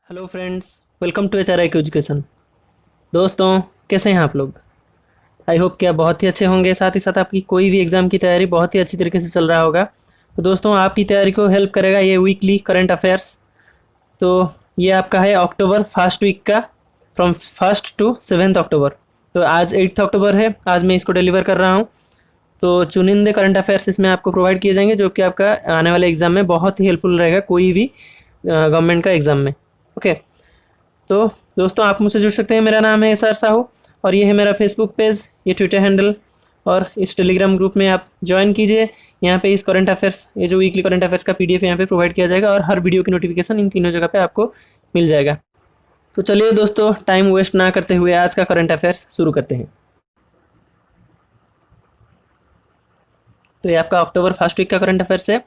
Hello friends, welcome to H R I education. दोस्तों, कैसे हैं आप लोग? आई होप कि आप बहुत ही अच्छे होंगे। साथ ही साथ आपकी कोई भी एग्ज़ाम की तैयारी बहुत ही अच्छी तरीके से चल रहा होगा। तो दोस्तों, आपकी तैयारी को हेल्प करेगा ये वीकली करंट अफेयर्स। तो ये आपका है अक्टूबर फर्स्ट वीक का, फ्रॉम 1st to 7th अक्टूबर। तो आज 8th अक्टूबर है, आज मैं इसको डिलीवर कर रहा हूँ। तो चुनिंदे करंट अफेयर्स इसमें आपको प्रोवाइड किए जाएंगे, जो कि आपका आने वाले एग्ज़ाम में बहुत ही हेल्पफुल रहेगा, कोई भी गवर्नमेंट का एग्ज़ाम में। ओके। तो दोस्तों, आप मुझसे जुड़ सकते हैं। मेरा नाम है एसआर साहू और ये है मेरा फेसबुक पेज, ये ट्विटर हैंडल, और इस टेलीग्राम ग्रुप में आप ज्वाइन कीजिए। यहाँ पे इस करंट अफेयर्स, ये जो वीकली करंट अफेयर्स का पीडीएफ यहाँ पे प्रोवाइड किया जाएगा और हर वीडियो की नोटिफिकेशन इन तीनों जगह पे आपको मिल जाएगा। तो चलिए दोस्तों, टाइम वेस्ट ना करते हुए आज का करंट अफेयर्स शुरू करते हैं। तो ये आपका अक्टूबर फर्स्ट वीक का करंट अफेयर्स है।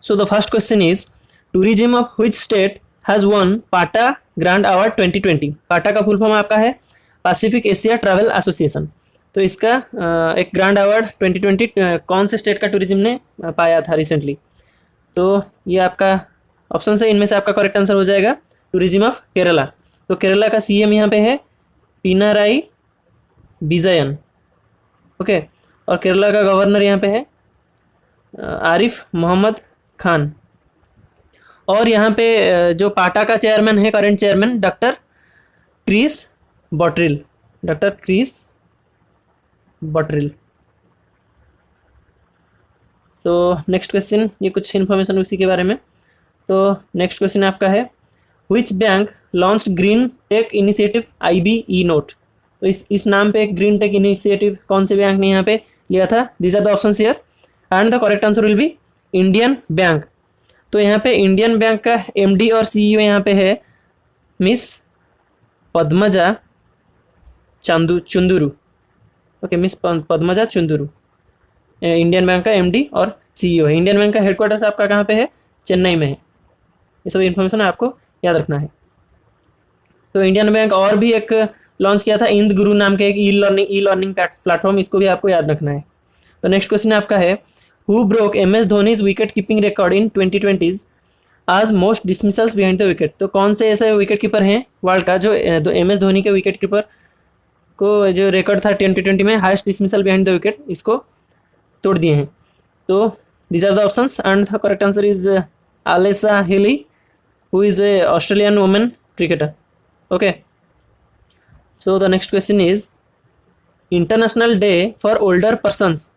So the first question is, tourism of which state has one पाटा ग्रांड अवार्ड 2020। पाटा का फुल फॉर्म आपका है पैसिफिक एशिया ट्रैवल एसोसिएशन। तो इसका एक ग्रांड अवार्ड 2020 कौन से स्टेट का टूरिज्म ने पाया था रिसेंटली? तो ये आपका ऑप्शन है, इनमें से आपका करेक्ट आंसर हो जाएगा टूरिज्म ऑफ केरला। तो केरला का सीएम यहाँ पे है पिनाराई विजयन। ओके। और केरला का गवर्नर यहाँ पे है आरिफ मोहम्मद खान। और यहाँ पे जो पाटा का चेयरमैन है, current chairman, doctor Chris Bottrill. Doctor Chris Bottrill. So next question, ये कुछ इन्फॉर्मेशन उसी के बारे में। तो नेक्स्ट क्वेश्चन आपका है, which bank launched green tech initiative IBE note. तो इस नाम पे एक ग्रीन टेक इनिशिएटिव कौन से बैंक ने यहाँ पे लिया था? These are the options here and the correct answer will be Indian Bank. तो यहाँ पे इंडियन बैंक का MD और CEO यहाँ पे है miss Padmaja Chunduru. Okay, miss Padmaja Chunduru Indian bank का MD और CEO है। इंडियन बैंक का हेडक्वार्टर्स आपका कहाँ पे है? चेन्नई में है। ये सब इन्फॉर्मेशन आपको याद रखना है। तो इंडियन बैंक और भी एक लॉन्च किया था इंद गुरु नाम के एक ई लर्निंग प्लेटफॉर्म, इसको भी आपको याद रखना है। तो नेक्स्ट क्वेश्चन आपका है, who broke MS Dhoni's wicket keeping record in 2020 आज most dismissals behind the wicket. तो कौन से ऐसे विकेट कीपर हैं वर्ल्ड का जो MS धोनी के विकेट कीपर को जो रिकॉर्ड था 2020 में highest dismissal behind the wicket, इसको तोड़ दिए हैं? तो these are the options and the correct answer is Alyssa Healy, who is a Australian women cricketer. Okay. So the next question is, international day for older persons.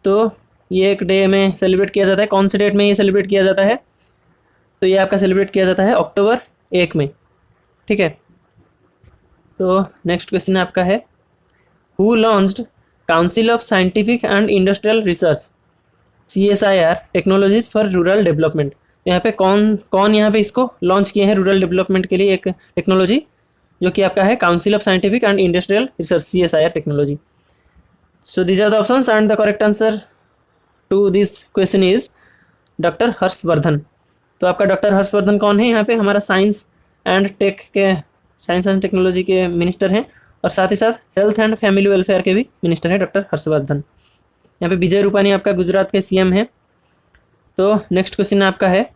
तो ये एक day में celebrate किया जाता है, कौन से डेट में ये सेलिब्रेट किया जाता है? तो ये आपका सेलिब्रेट किया जाता है अक्टूबर 1 में। ठीक है। तो नेक्स्ट क्वेश्चन आपका है, who launched council of scientific and industrial research CSIR technologies for rural development. यहाँ पे कौन कौन यहाँ पे इसको लॉन्च किए हैं रूरल डेवलपमेंट के लिए एक टेक्नोलॉजी, जो कि आपका है council of scientific and industrial research CSIR technology. So these are the options and the correct answer to this question is doctor Harshvardhan. तो आपका डॉक्टर हर्षवर्धन कौन है? यहाँ पे हमारा साइंस एंड टेक्नोलॉजी के मिनिस्टर हैं और साथ ही साथ हेल्थ एंड फैमिली वेलफेयर के भी मिनिस्टर हैं डॉक्टर हर्षवर्धन। यहाँ पे विजय रूपानी आपका गुजरात के CM हैं। तो नेक्स्ट क्वेश्चन आपका है,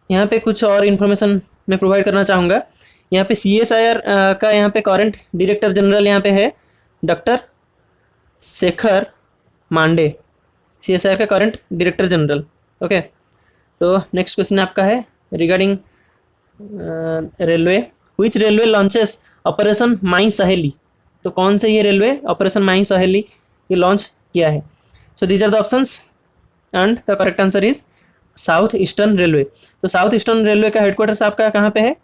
यहाँ पे कुछ और इन्फॉर्मेशन मैं प्रोवाइड करना चाहूँगा। यहाँ पे CSIR का यहाँ पे करंट डायरेक्टर जनरल यहाँ पे है डॉक्टर शेखर मांडे, CSIR का करंट डायरेक्टर जनरल। ओके। तो नेक्स्ट क्वेश्चन आपका है regarding railway, which railway launches operation my Saheli. तो कौन से ये रेलवे ऑपरेशन माई सहेली ये लॉन्च किया है? So these are the options and the correct answer is south eastern railway. तो साउथ ईस्टर्न रेलवे का हेडक्वार्टर्स आपका कहाँ पे है?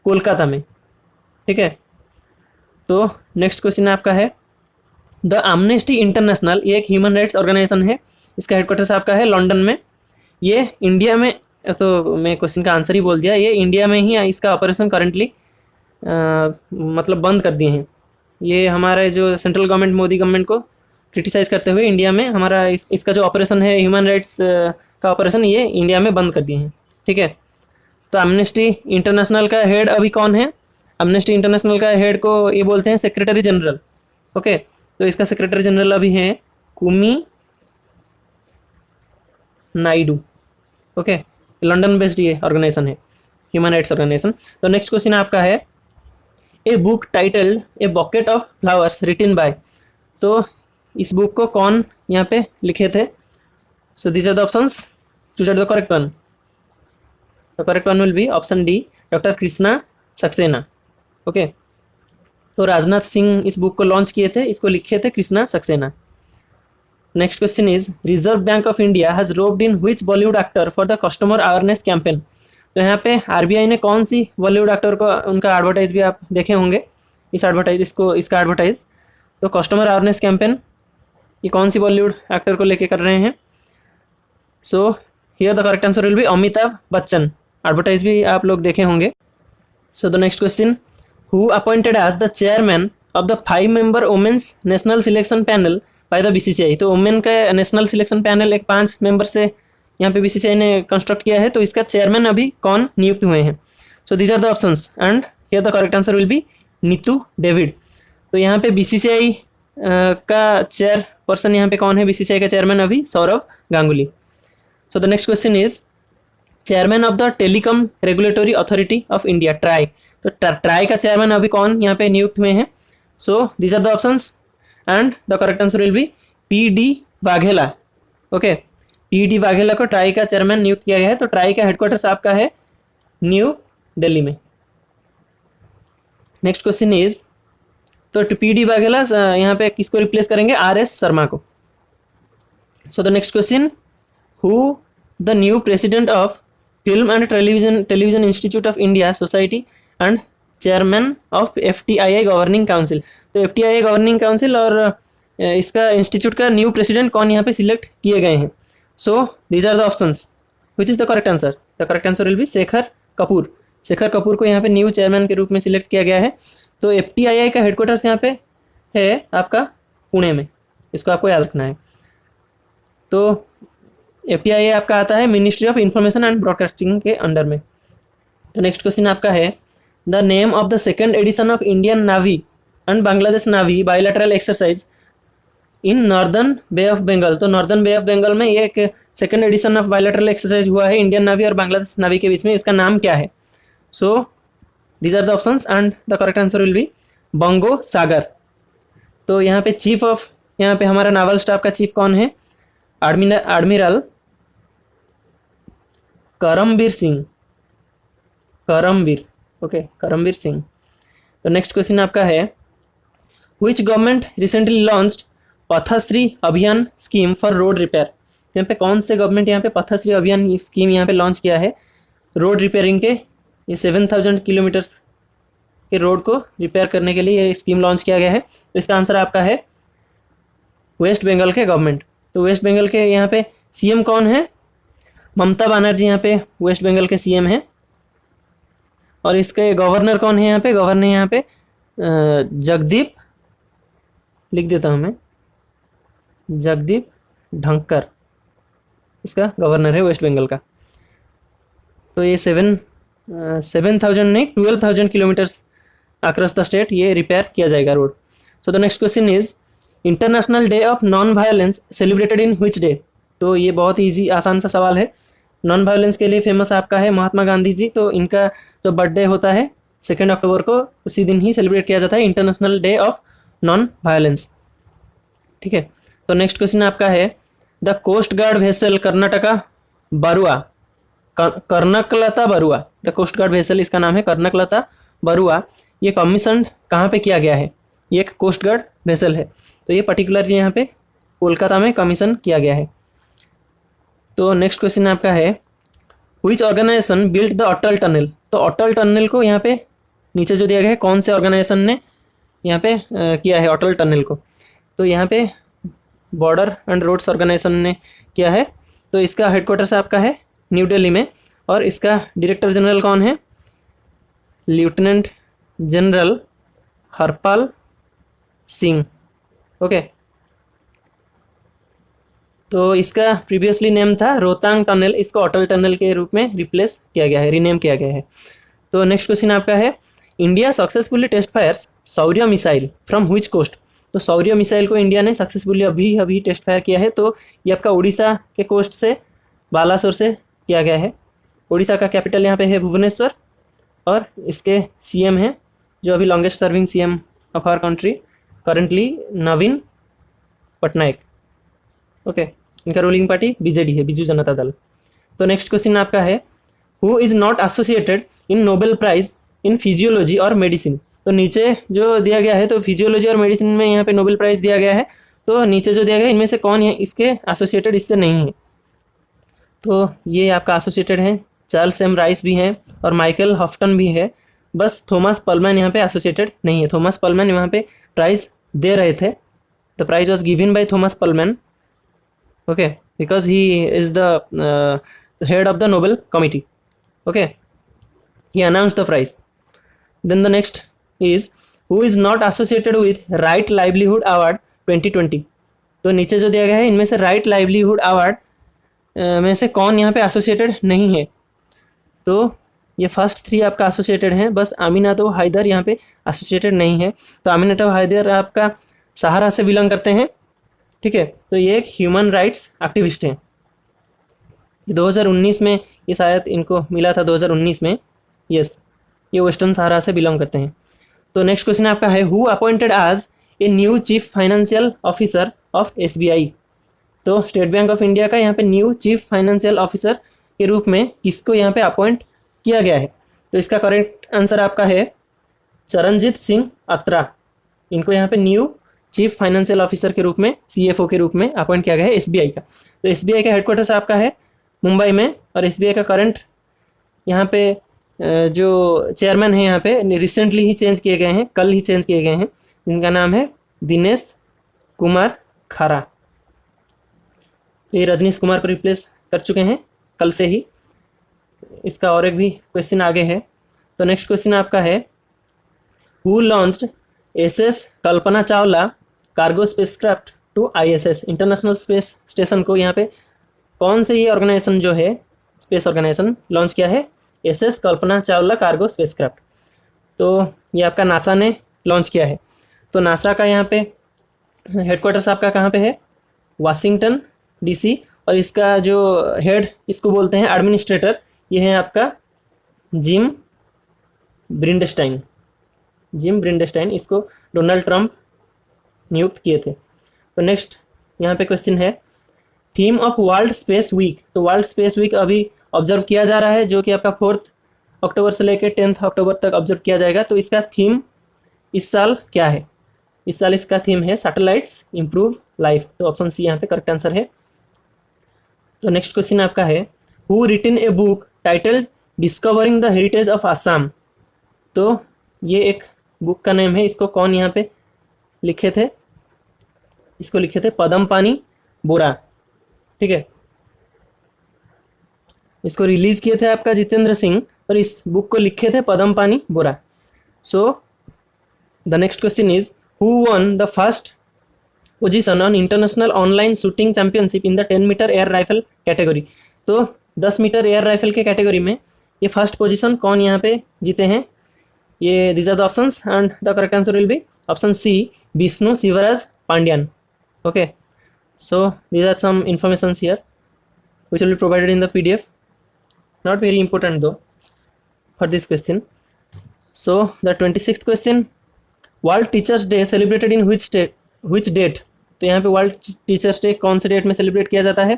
कोलकाता में। ठीक है। तो नेक्स्ट क्वेश्चन आपका है, द एमनेस्टी इंटरनेशनल, ये एक ह्यूमन राइट्स ऑर्गेनाइजेशन है, इसका हेडक्वार्टर्स आपका है लंदन में। ये इंडिया में, तो मैं क्वेश्चन का आंसर ही बोल दिया, ये इंडिया में ही इसका ऑपरेशन करंटली मतलब बंद कर दिए हैं। ये हमारे जो सेंट्रल गवर्नमेंट, मोदी गवर्नमेंट को क्रिटिसाइज़ करते हुए इंडिया में हमारा इसका जो ऑपरेशन है ह्यूमन राइट्स का ऑपरेशन, ये इंडिया में बंद कर दिए हैं। ठीक है। तो एमनेस्टी इंटरनेशनल का हेड अभी कौन है? एमनेस्टी इंटरनेशनल का हेड को ये बोलते हैं सेक्रेटरी जनरल। ओके। तो इसका सेक्रेटरी जनरल अभी हैं Kumi Naidoo. Okay. London based ये ऑर्गेनाइजेशन है। Human rights organisation. तो नेक्स्ट क्वेश्चन आपका है a book titled a bouquet of flowers written by. तो इस बुक को कौन यहाँ पे लिखे थे? So these are the options, choose the correct one. The correct one will be option D, doctor Krishna Saxena. Okay, तो राजनाथ सिंह इस बुक को लॉन्च किए थे, इसको लिखे थे Krishna Saxena. Next question is reserve bank of India has roped in which Bollywood actor for the customer awareness campaign. तो यहाँ पे आरबीआई ने कौन सी बॉलीवुड एक्टर को, उनका एडवर्टाइज भी आप देखे होंगे, इसका एडवर्टाइज। तो कस्टमर अवेयरनेस कैंपेन ये कौन सी बॉलीवुड एक्टर को लेके कर रहे हैं? So here the correct answer will be Amitabh Bachchan. Advertise भी आप लोग देखे होंगे। So the next question, who appointed as the chairman of the 5-member women's national selection panel by the BCCI. तो वुमेन का नेशनल सिलेक्शन पैनल एक 5 member से यहाँ पे बीसीसीआई ने कंस्ट्रक्ट किया है, तो इसका चेयरमैन अभी कौन नियुक्त हुए हैं? So these are the options and here the correct answer will be Neetu David. तो यहाँ पे बीसीसीआई का चेयर पर्सन यहाँ पे कौन है? बीसीसीआई का चेयरमैन अभी Sourav Ganguly. So the next question is chairman of the telecom regulatory authority of India TRAI. तो ट्राई का चेयरमैन अभी कौन यहाँ पे नियुक्त हुए हैं? So these are the options and the correct answer will be P D. Vaghela. Okay, P D. Vaghela को ट्राई का चेयरमैन नियुक्त किया गया है। तो ट्राई का हेडक्वार्टर्स आपका है न्यू दिल्ली में। नेक्स्ट क्वेश्चन इज, तो पी.डी. वाघेला यहाँ पे किसको रिप्लेस करेंगे? आर.एस. शर्मा को। सो the next question, who the new president of film and television institute of India society and chairman of FTII governing council. तो एफटीआईआई गवर्निंग काउंसिल और इसका इंस्टीट्यूट का न्यू प्रेसिडेंट कौन यहाँ पे सिलेक्ट किए गए हैं? So these are the options, which is the correct answer? The correct answer will be Shekhar Kapoor. Shekhar Kapoor को यहाँ पे न्यू चेयरमैन के रूप में सिलेक्ट किया गया है। तो एफटीआईआई का हेडक्वार्टर्स यहाँ पे है आपका पुणे में, इसको आपको याद रखना है। तो एफटीआईआई आपका आता है ministry of information and broadcasting के अंडर में। तो नेक्स्ट क्वेश्चन आपका है the name of the second edition of Indian navy and Bangladesh navy bilateral exercise in northern bay of Bengal. तो नॉर्दर्न बे ऑफ बंगाल में ये एक second edition of bilateral exercise हुआ है इंडियन नावी और बांग्लादेश नावी के बीच में, इसका नाम क्या है? So these are the options and the correct answer will be Bongo Sagar. तो यहाँ पे चीफ ऑफ, यहाँ पे हमारा नावल स्टाफ का चीफ कौन है? एडमिरल करमबीर सिंह। करमबीर, ओके, करमबीर सिंह। तो नेक्स्ट क्वेश्चन आपका है व्हिच गवर्नमेंट रिसेंटली लॉन्च्ड पथश्री अभियान स्कीम फॉर रोड रिपेयर। यहाँ पे कौन से गवर्नमेंट यहाँ पे पथश्री अभियान स्कीम यहाँ पे लॉन्च किया है रोड रिपेयरिंग के? ये 7000 किलोमीटर्स के रोड को रिपेयर करने के लिए ये स्कीम लॉन्च किया गया है। तो इसका आंसर आपका है वेस्ट बंगाल के गवर्नमेंट। तो वेस्ट बंगाल के यहाँ पे सीएम कौन है? ममता बनर्जी यहाँ पे वेस्ट बंगाल के सीएम हैं। और इसके गवर्नर कौन है यहाँ पे? गवर्नर यहाँ पे जगदीप, लिख देता हूँ मैं, जगदीप धनखड़ इसका गवर्नर है वेस्ट बंगाल का। तो ये 7,000 नहीं 12,000 किलोमीटर्स अक्रॉस द स्टेट ये रिपेयर किया जाएगा road. So the next question is international day of non violence celebrated in which day. तो ये बहुत ईजी आसान सा सवाल है। नॉन वायलेंस के लिए फेमस आपका है महात्मा गांधी जी। तो इनका जो बर्थडे होता है 2 अक्टूबर को, उसी दिन ही सेलिब्रेट किया जाता है international day of non violence. ठीक है, तो नेक्स्ट क्वेश्चन आपका है the coast guard vessel Karnataka Barua, Kanaklata Barua, the coast guard vessel इसका नाम है कर्णकलता बरुआ। ये कमीशन कहाँ पे किया गया है? ये एक कोस्ट गार्ड वेसल है। तो ये पर्टिकुलरली यहाँ पे कोलकाता में कमीशन किया गया है। तो नेक्स्ट क्वेश्चन आपका है which organisation built the Atal tunnel. तो अटल टनल को यहाँ पे नीचे जो दिया गया है कौन से ऑर्गेनाइजेशन ने यहाँ पे किया है अटल टनल को? तो यहाँ पे बॉर्डर एंड रोड्स ऑर्गेनाइजेशन ने किया है। तो इसका हेडक्वार्टर्स आपका है न्यू दिल्ली में और इसका डायरेक्टर जनरल कौन है? Lieutenant general Harpal Singh. Okay, तो इसका प्रीवियसली नेम था रोहतांग टनल, इसको अटल टनल के रूप में रिप्लेस किया गया है, रीनेम किया गया है। तो नेक्स्ट क्वेश्चन आपका है इंडिया सक्सेसफुली टेस्ट फायर्स सौर्य मिसाइल फ्रॉम व्हिच कोस्ट। तो सौर्य मिसाइल को इंडिया ने सक्सेसफुली अभी टेस्ट फायर किया है। तो ये आपका उड़ीसा के कोस्ट से बालासोर से किया गया है। उड़ीसा का कैपिटल यहाँ पे है भुवनेश्वर और इसके सीएम हैं जो अभी longest serving CM of our country currently Naveen Patnaik. Okay, इनका रूलिंग पार्टी बीजेडी है, बिजू जनता दल। तो नेक्स्ट क्वेश्चन आपका है who is not associated in Nobel prize in physiology और मेडिसिन। तो नीचे जो दिया गया है, तो फिजियोलॉजी और मेडिसिन में यहाँ पे नोबेल प्राइज़ दिया गया है, तो नीचे जो दिया गया है इनमें से कौन है इसके एसोसिएटेड, इससे नहीं है। तो ये आपका एसोसिएटेड हैं, चार्ल्स एम राइस भी हैं और माइकल हॉफ्टन भी है, बस थॉमस पलमैन यहाँ पे एसोसिएटेड नहीं है। थॉमस पलमैन यहाँ पे प्राइज़ दे रहे थे, the prize was given by Thomas Perlmann, okay, because he is the head of the Nobel committee, okay, he announced the prize. Then the next is who is not associated with Right Livelihood Award 2020। तो नीचे जो दिया गया है इनमें से right livelihood award में से कौन यहाँ पे एसोसिएटेड नहीं है। तो ये फर्स्ट 3 आपका एसोसिएटेड हैं, बस अमीनातो हैदर यहाँ पे एसोसिएटेड नहीं है। तो अमीनातो हैदर आपका सहारा से बिलोंग करते हैं, ठीक है। तो ये एक ह्यूमन राइट्स एक्टिविस्ट हैं। 2019 में ये शायद इनको मिला था, 2019 में, यस, ये वेस्टर्न सहारा से बिलोंग करते हैं। तो नेक्स्ट क्वेश्चन आपका है who appointed as a new chief financial officer of SBI. तो स्टेट बैंक ऑफ इंडिया का यहाँ पे न्यू चीफ फाइनेंशियल ऑफिसर के रूप में किसको यहाँ पे अपॉइंट किया गया है। तो इसका करेक्ट आंसर आपका है चरणजीत सिंह अत्रा। इनको यहाँ पे न्यू चीफ फाइनेंशियल ऑफिसर के रूप में, सीएफओ के रूप में अपॉइंट किया गया है एसबीआई का। तो एसबीआई का हेडक्वार्टर्स आपका है मुंबई में, और एसबीआई का करंट यहाँ पे जो चेयरमैन है यहाँ पे रिसेंटली ही चेंज किए गए हैं, कल ही चेंज किए गए हैं, जिनका नाम है दिनेश कुमार खारा। तो ये रजनीश कुमार को रिप्लेस कर चुके हैं कल से ही। इसका और एक भी क्वेश्चन आगे है। तो नेक्स्ट क्वेश्चन आपका है who launched SS Kalpana Chawla cargo spacecraft to ISS international space station को यहाँ पे कौन से ये ऑर्गेनाइजेशन जो है स्पेस ऑर्गेनाइजेशन लॉन्च किया है SS Kalpana Chawla cargo spacecraft. तो ये आपका नासा ने लॉन्च किया है। तो नासा का यहाँ पे हेडक्वार्टर्स आपका कहाँ पे है, वाशिंगटन डीसी, और इसका जो हेड इसको बोलते हैं एडमिनिस्ट्रेटर, ये है आपका जिम ब्रिंडस्टाइन। जिम ब्रिंडस्टाइन, इसको डोनाल्ड ट्रंप नियुक्त किए थे। तो नेक्स्ट यहाँ पे क्वेश्चन है theme of world space week. तो वर्ल्ड स्पेस वीक अभी ऑब्जर्व किया जा रहा है, जो कि आपका 4 अक्टूबर से लेकर 10 अक्टूबर तक ऑब्जर्व किया जाएगा। तो इसका थीम इस साल क्या है? इस साल इसका थीम है सैटेलाइट्स इम्प्रूव लाइफ। तो ऑप्शन सी यहाँ पे करेक्ट आंसर है। तो नेक्स्ट क्वेश्चन आपका है who written a book titled discovering the heritage of Assam. तो ये एक बुक का नेम है, इसको कौन यहाँ पे लिखे थे? इसको लिखे थे पदमपानी बोरा, ठीक है। इसको रिलीज किए थे आपका जितेंद्र सिंह, और इस बुक को लिखे थे Padmapani Bora. So the next question is who won the first position on international online shooting championship in the 10 metre air rifle category. तो 10 मीटर एयर राइफल के कैटेगरी में ये फर्स्ट पोजीशन कौन यहाँ पे जीते हैं? ये these are the options and the correct answer will be option C Vishnu Shivraj Pandian. Okay, so these are some informations here which will be provided in the PDF, not very important though for this question. So the 26th question, World Teachers Day celebrated in which date? तो यहाँ पे world teachers day कौन से date में celebrate किया जाता है?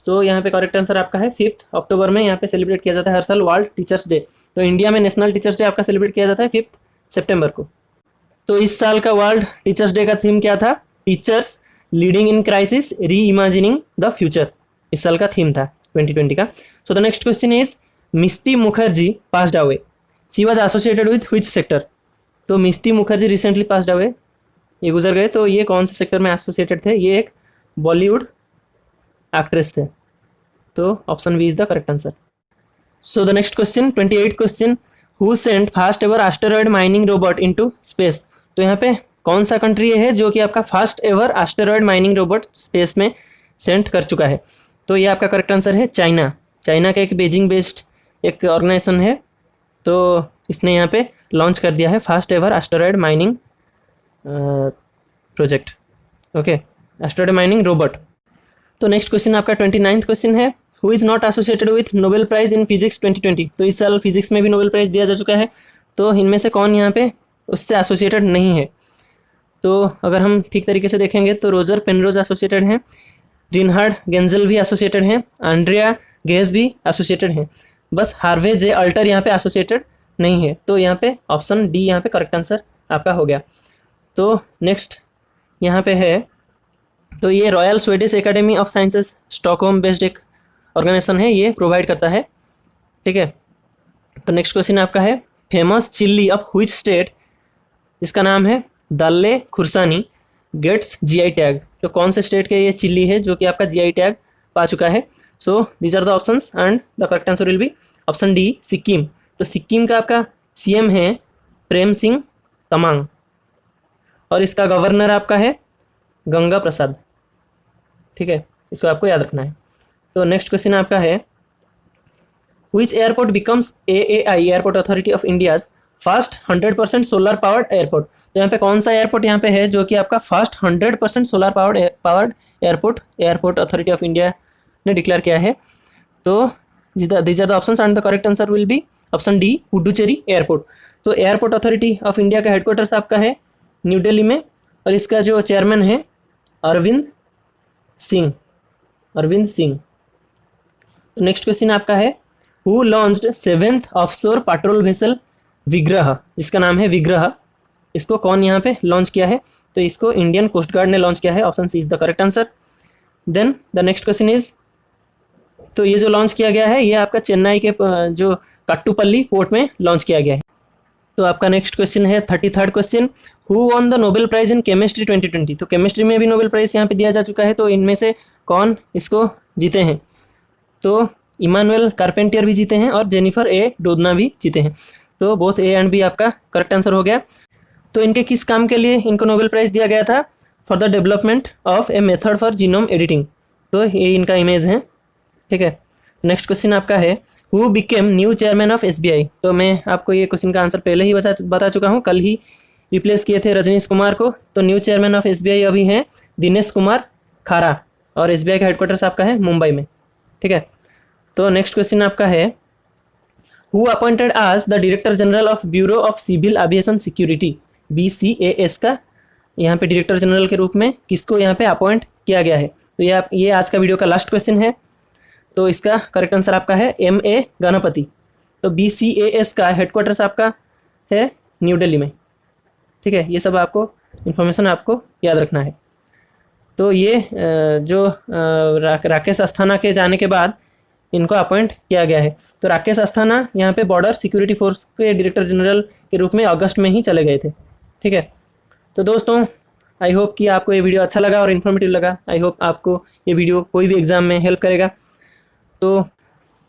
सो यहाँ पे करेक्ट आंसर आपका है 5 अक्टूबर में यहाँ पे सेलिब्रेट किया जाता है हर साल वर्ल्ड टीचर्स डे। तो इंडिया में नेशनल टीचर्स डे आपका सेलिब्रेट किया जाता है 5 सितंबर को। तो इस साल का वर्ल्ड टीचर्स डे का थीम क्या था? Teachers leading in crisis reimagining the future, इस साल का थीम था 2020 का। So the next question is Mishti Mukherjee passed away, she was associated with which sector. तो Mishti Mukherjee recently passed away, ये गुजर गए, तो ये कौन से सेक्टर में एसोसिएटेड थे? ये एक बॉलीवुड एक्ट्रेस थे। तो option B is the correct answer. So the next question 28 question who sent first ever asteroid mining robot into space. तो यहाँ पे कौन सा कंट्री है जो कि आपका fast ever asteroid mining robot space में सेंड कर चुका है? तो ये आपका करेक्ट आंसर है चाइना। चाइना का एक बीजिंग बेस्ड एक ऑर्गेनाइजेशन है, तो इसने यहाँ पे लॉन्च कर दिया है fast ever asteroid mining project, okay, asteroid mining robot. तो नेक्स्ट क्वेश्चन आपका 29th क्वेश्चन है who is not associated with Nobel prize in physics 2020। तो इस साल फिजिक्स में भी नोबेल प्राइज़ दिया जा चुका है, तो इनमें से कौन यहाँ पे उससे एसोसिएटेड नहीं है। तो अगर हम ठीक तरीके से देखेंगे तो रोजर पेनरोज एसोसिएटेड हैं, रिनहार्ड गेंजल भी एसोसिएटेड हैं, एंड्रिया गेस भी एसोसिएटेड हैं, बस हार्वे जे अल्टर यहाँ पे एसोसिएटेड नहीं है। तो यहाँ पे ऑप्शन डी यहाँ पे करेक्ट आंसर आपका हो गया। तो नेक्स्ट यहाँ पे है, तो ये royal Swedish academy of sciences Stockholm based एक ऑर्गेनाइजेशन है, ये प्रोवाइड करता है, ठीक है। तो नेक्स्ट क्वेश्चन आपका है, famous chilli of which state, जिसका नाम है दाल्ले खुरसानी, गेट्स जीआई टैग। तो कौन से स्टेट के ये चिल्ली है जो कि आपका जीआई टैग पा चुका है। So these are the options and the correct answer will be option D Sikkim. तो सिक्किम का आपका सीएम है प्रेम सिंह तमांग और इसका गवर्नर आपका है गंगा प्रसाद, ठीक है, इसको आपको याद रखना है। तो नेक्स्ट क्वेश्चन आपका है, which airport becomes AAI airport authority of India's first 100% solar powered airport. तो यहाँ पे कौन सा एयरपोर्ट यहाँ पे है जो कि आपका first 100% solar powered airport authority of India ने डिक्लेयर किया है। तो these are the options and the correct answer will be option D Puducherry airport. तो एयरपोर्ट अथॉरिटी ऑफ इंडिया का हेडक्वार्टर्स आपका है न्यू दिल्ली में और इसका जो चेयरमैन है अरविंद सिंह। तो नेक्स्ट क्वेश्चन आपका है, who launched 7th offshore patrol vessel विग्रह, जिसका नाम है विग्रह, इसको कौन यहाँ पे लॉन्च किया है। तो इसको इंडियन कोस्ट गार्ड ने लॉन्च किया है, option C is the correct answer. Then the next question is, तो ये जो लॉन्च किया गया है ये आपका चेन्नई के जो कट्टुपल्ली पोर्ट में लॉन्च किया गया है। तो आपका नेक्स्ट क्वेश्चन है 33rd question, who won the Nobel prize in chemistry 2020। तो केमिस्ट्री में भी नोबेल प्राइज यहाँ पे दिया जा चुका है, तो इनमें से कौन इसको जीते हैं। तो इमानुएल कार्पेंटियर भी जीते हैं और जेनिफर ए डोदना भी जीते हैं। तो बोथ ए एंड बी आपका करेक्ट आंसर हो गया। तो इनके किस काम के लिए इनको नोबेल प्राइज़ दिया गया था, for the development of a method for genome editing. तो ये इनका इमेज है, ठीक है। नेक्स्ट क्वेश्चन आपका है, who became new chairman of SBI. तो मैं आपको ये क्वेश्चन का आंसर पहले ही बता चुका हूँ, कल ही रिप्लेस किए थे रजनीश कुमार को। तो न्यू चेयरमैन ऑफ एसबीआई अभी हैं दिनेश कुमार खारा और एसबीआई का हेडक्वार्टर्स आपका है मुंबई में, ठीक है। तो नेक्स्ट क्वेश्चन आपका है, who appointed as the director general of bureau of civil aviation security, BCAS का यहाँ पे डायरेक्टर जनरल के रूप में किसको यहाँ पे अपॉइंट किया गया है। तो ये आज का वीडियो का लास्ट क्वेश्चन है। तो इसका करेक्ट आंसर आपका है MA गणपति। तो BCAS का हेडक्वार्टर्स आपका है न्यू दिल्ली में, ठीक है। ये सब आपको इन्फॉर्मेशन आपको याद रखना है। तो ये जो राकेश अस्थाना के जाने के बाद इनको अपॉइंट किया गया है। तो राकेश अस्थाना यहाँ पे बॉर्डर सिक्योरिटी फोर्स के डायरेक्टर जनरल के रूप में अगस्त में ही चले गए थे, ठीक है। तो दोस्तों आई होप कि आपको ये वीडियो अच्छा लगा और इन्फॉर्मेटिव लगा। आई होप आपको ये वीडियो कोई भी एग्जाम में हेल्प करेगा। तो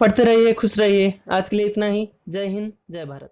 पढ़ते रहिए, खुश रहिए। आज के लिए इतना ही। जय हिंद, जय भारत।